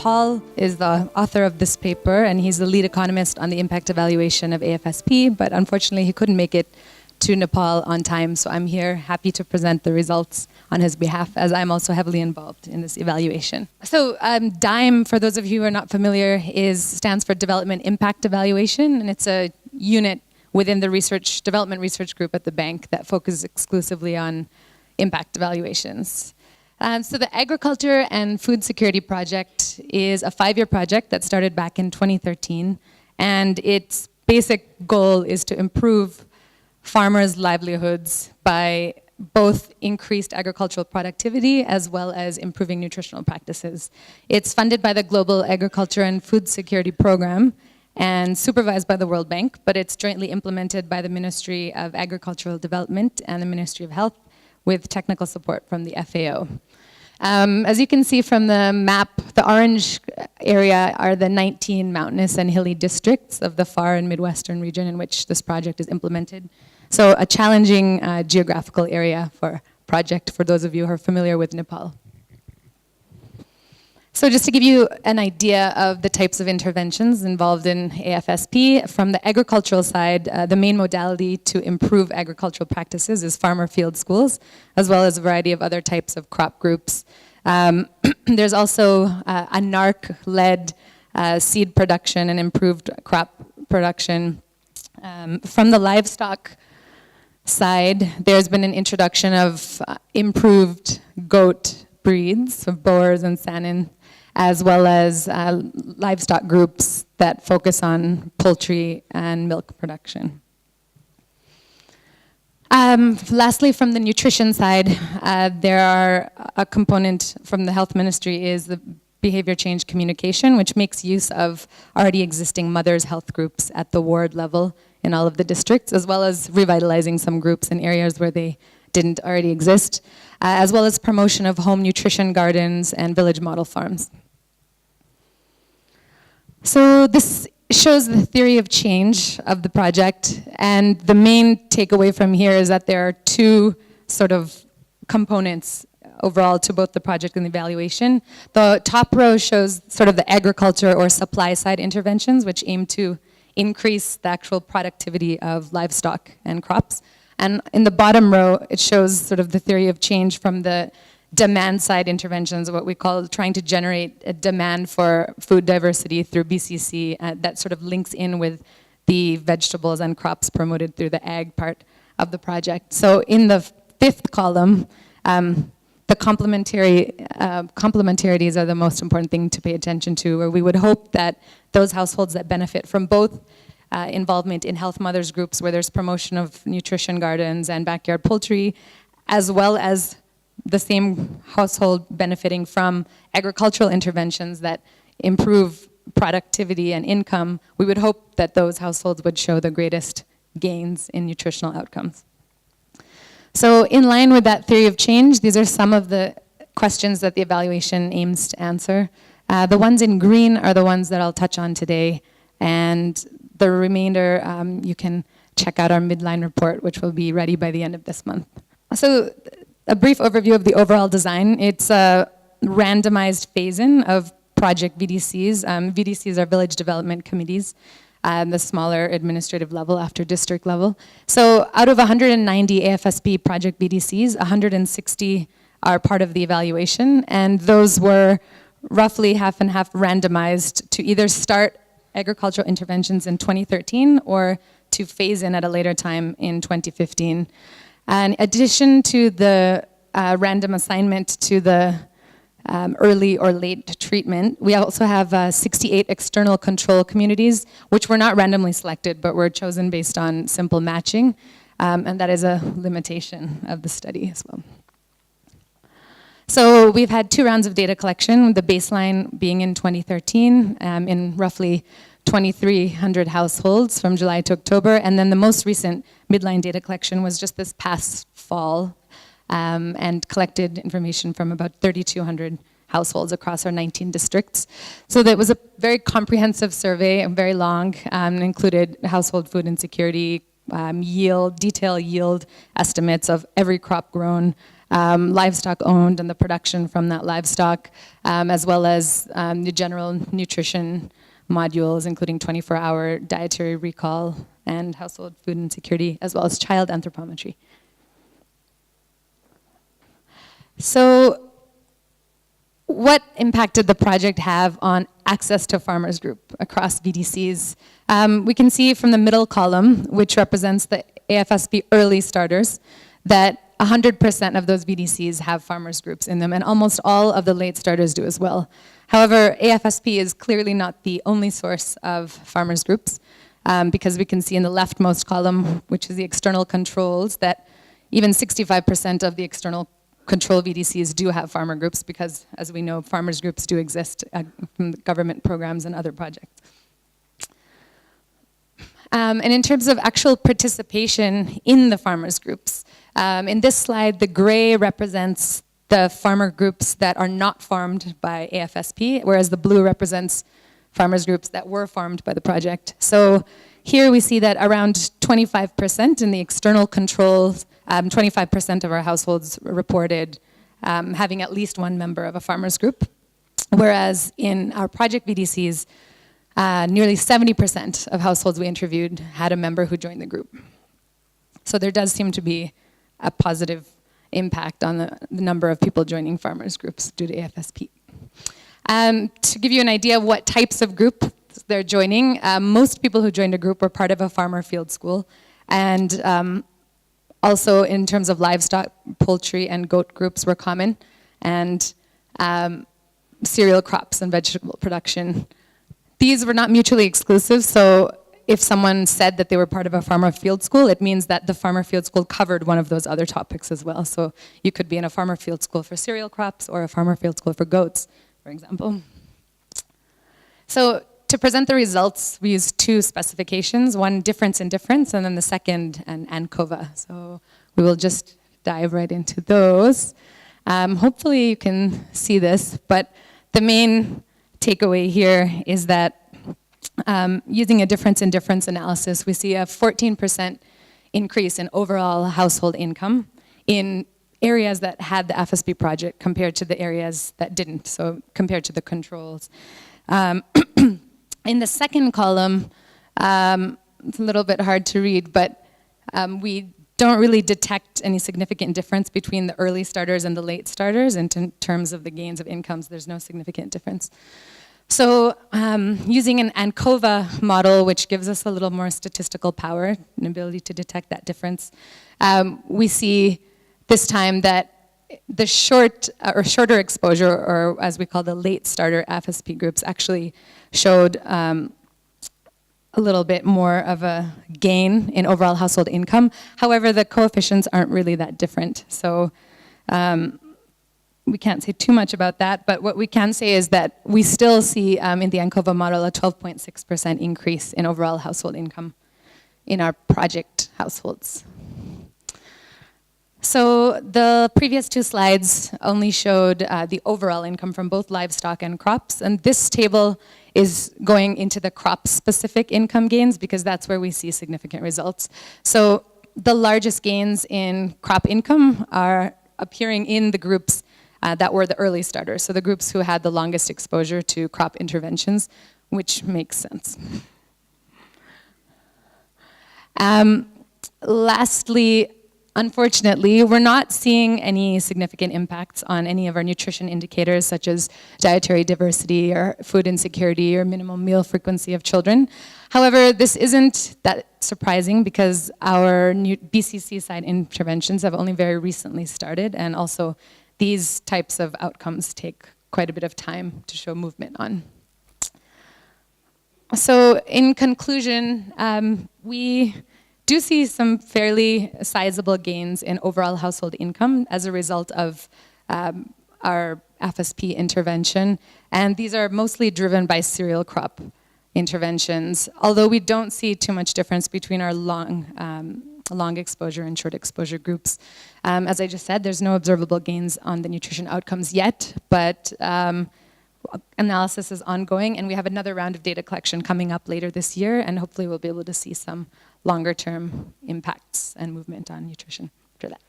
Nepal is the author of this paper, and he's the lead economist on the impact evaluation of AFSP, but unfortunately he couldn't make it to Nepal on time, so I'm here happy to present the results on his behalf, as I'm also heavily involved in this evaluation. So DIME, for those of you who are not familiar, stands for Development Impact Evaluation, and it's a unit within the development research group at the bank that focuses exclusively on impact evaluations. So the Agriculture and Food Security Project is a 5-year project that started back in 2013, and its basic goal is to improve farmers' livelihoods by both increased agricultural productivity as well as improving nutritional practices. It's funded by the Global Agriculture and Food Security Program and supervised by the World Bank, but it's jointly implemented by the Ministry of Agricultural Development and the Ministry of Health with technical support from the FAO. As you can see from the map, the orange area are the 19 mountainous and hilly districts of the far and Midwestern region in which this project is implemented. So a challenging geographical area for project for those of you who are familiar with Nepal. So just to give you an idea of the types of interventions involved in AFSP, from the agricultural side, the main modality to improve agricultural practices is farmer field schools, as well as a variety of other types of crop groups. There's also a NARC-led seed production and improved crop production. From the livestock side, there's been an introduction of improved goat breeds of Boers and Saanen, as well as livestock groups that focus on poultry and milk production. Lastly, from the nutrition side, there are a component from the health ministry is the behavior change communication, which makes use of already existing mothers' health groups at the ward level in all of the districts, as well as revitalizing some groups in areas where they didn't already exist, as well as promotion of home nutrition gardens and village model farms. So this shows the theory of change of the project, and the main takeaway from here is that there are two sort of components overall to both the project and the evaluation. The top row shows sort of the agriculture or supply side interventions, which aim to increase the actual productivity of livestock and crops. And in the bottom row, it shows sort of the theory of change from the demand side interventions, what we call trying to generate a demand for food diversity through BCC that sort of links in with the vegetables and crops promoted through the ag part of the project. So in the fifth column, the complementarities are the most important thing to pay attention to, where we would hope that those households that benefit from both involvement in health mothers groups where there's promotion of nutrition gardens and backyard poultry, as well as the same household benefiting from agricultural interventions that improve productivity and income, we would hope that those households would show the greatest gains in nutritional outcomes. So in line with that theory of change, these are some of the questions that the evaluation aims to answer. The ones in green are the ones that I'll touch on today, and the remainder you can check out our midline report, which will be ready by the end of this month. So a brief overview of the overall design. It's a randomized phase-in of project VDCs. VDCs are village development committees, the smaller administrative level after district level. So out of 190 AFSP project VDCs, 160 are part of the evaluation, and those were roughly half and half randomized to either start agricultural interventions in 2013 or to phase in at a later time in 2015. In addition to the random assignment to the early or late treatment, we also have 68 external control communities, which were not randomly selected, but were chosen based on simple matching, and that is a limitation of the study as well. So we've had 2 rounds of data collection, the baseline being in 2013 in roughly 2,300 households from July to October, and then the most recent midline data collection was just this past fall and collected information from about 3,200 households across our 19 districts. So that was a very comprehensive survey, very long, included household food insecurity, yield, detailed yield estimates of every crop grown, livestock owned and the production from that livestock, as well as the general nutrition modules, including 24-hour dietary recall and household food insecurity, as well as child anthropometry. So what impact did the project have on access to farmers group across VDCs? We can see from the middle column, which represents the AFSP early starters, that 100% of those VDCs have farmers groups in them, and almost all of the late starters do as well. However, AFSP is clearly not the only source of farmers groups, because we can see in the leftmost column, which is the external controls, that even 65% of the external control VDCs do have farmer groups, because, as we know, farmers groups do exist from government programs and other projects. And in terms of actual participation in the farmers groups, in this slide, the gray represents the farmer groups that are not farmed by AFSP, whereas the blue represents farmers groups that were farmed by the project. So here we see that around 25% in the external controls, 25% of our households reported having at least one member of a farmers group, whereas in our project VDCs, nearly 70% of households we interviewed had a member who joined the group. So there does seem to be a positive impact on the number of people joining farmers groups due to AFSP. To give you an idea of what types of groups they're joining, most people who joined a group were part of a farmer field school, and also in terms of livestock, poultry and goat groups were common, and cereal crops and vegetable production. These were not mutually exclusive, so if someone said that they were part of a farmer field school, it means that the farmer field school covered one of those other topics as well. So you could be in a farmer field school for cereal crops or a farmer field school for goats, for example. So to present the results, we used two specifications, one difference in difference, and then the second an ANCOVA. So we will just dive right into those. Hopefully you can see this, but the main takeaway here is that using a difference in difference analysis, we see a 14% increase in overall household income in areas that had the FSP project compared to the areas that didn't, so compared to the controls. In the second column, it's a little bit hard to read, but we don't really detect any significant difference between the early starters and the late starters, and in terms of the gains of incomes, there's no significant difference. So using an ANCOVA model, which gives us a little more statistical power, an ability to detect that difference, we see this time that the shorter exposure, or as we call the late starter FSP groups, actually showed a little bit more of a gain in overall household income. However, the coefficients aren't really that different. So we can't say too much about that, but what we can say is that we still see in the ANCOVA model a 12.6% increase in overall household income in our project households. So the previous two slides only showed the overall income from both livestock and crops, and this table is going into the crop-specific income gains because that's where we see significant results. So the largest gains in crop income are appearing in the groups that were the early starters, so the groups who had the longest exposure to crop interventions, which makes sense. Lastly, unfortunately, we're not seeing any significant impacts on any of our nutrition indicators, such as dietary diversity or food insecurity or minimum meal frequency of children. However, this isn't that surprising because our new BCC side interventions have only very recently started, and also these types of outcomes take quite a bit of time to show movement on. So in conclusion, we do see some fairly sizable gains in overall household income as a result of our FSP intervention, and these are mostly driven by cereal crop interventions, although we don't see too much difference between our long exposure and short exposure groups. As I just said, there's no observable gains on the nutrition outcomes yet, but analysis is ongoing, and we have another round of data collection coming up later this year, and hopefully we'll be able to see some longer term impacts and movement on nutrition after that.